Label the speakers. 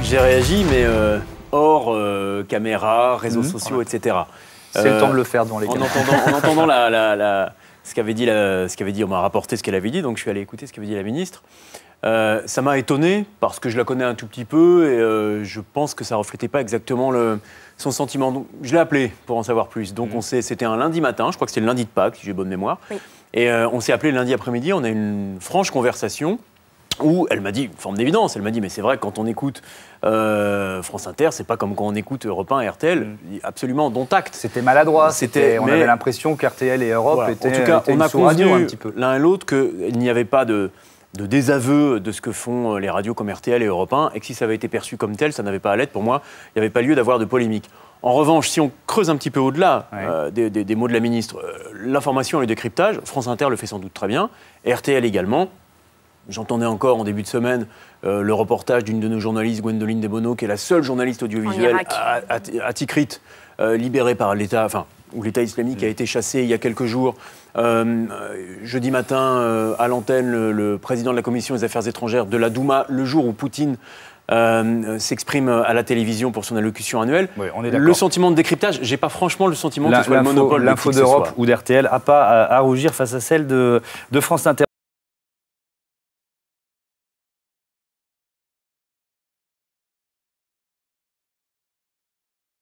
Speaker 1: J'ai réagi, mais hors caméra, réseaux sociaux, etc.
Speaker 2: C'est le temps de le faire devant les caméras.
Speaker 1: En entendant ce qu'avait dit, on m'a rapporté ce qu'elle avait dit, donc je suis allé écouter ce qu'avait dit la ministre. Ça m'a étonné parce que je la connais un tout petit peu et je pense que ça ne reflétait pas exactement son sentiment. Donc, je l'ai appelée pour en savoir plus. Donc c'était un lundi matin, je crois que c'était le lundi de Pâques, si j'ai bonne mémoire. Oui. Et on s'est appelé le lundi après-midi, on a eu une franche conversation où elle m'a dit, une forme d'évidence, elle m'a dit mais c'est vrai que quand on écoute France Inter, c'est pas comme quand on écoute Europe 1 et RTL, absolument, dont acte.
Speaker 2: C'était maladroit, on avait l'impression qu'RTL et Europe étaient,
Speaker 1: en tout cas, on a convenu
Speaker 2: un petit peu.
Speaker 1: L'un et l'autre qu'il n'y avait pas de désaveu de ce que font les radios comme RTL et Europe 1, et que si ça avait été perçu comme tel, ça n'avait pas à l'être. Pour moi, il n'y avait pas lieu d'avoir de polémique. En revanche, si on creuse un petit peu au-delà des mots de la ministre, l'information et le décryptage, France Inter le fait sans doute très bien, et RTL également. J'entendais encore en début de semaine le reportage d'une de nos journalistes, Gwendoline Desbonneaux, qui est la seule journaliste audiovisuelle à Tikrit, libérée par l'État, enfin, où l'État islamique a été chassé il y a quelques jours. Jeudi matin, à l'antenne, le président de la Commission des Affaires étrangères de la Douma, le jour où Poutine s'exprime à la télévision pour son allocution annuelle.
Speaker 2: Oui, on est
Speaker 1: le sentiment de décryptage, j'ai pas franchement le sentiment que ce soit le monopole.
Speaker 2: L'info d'Europe ou d'RTL n'a pas à rougir face à celle de France Inter.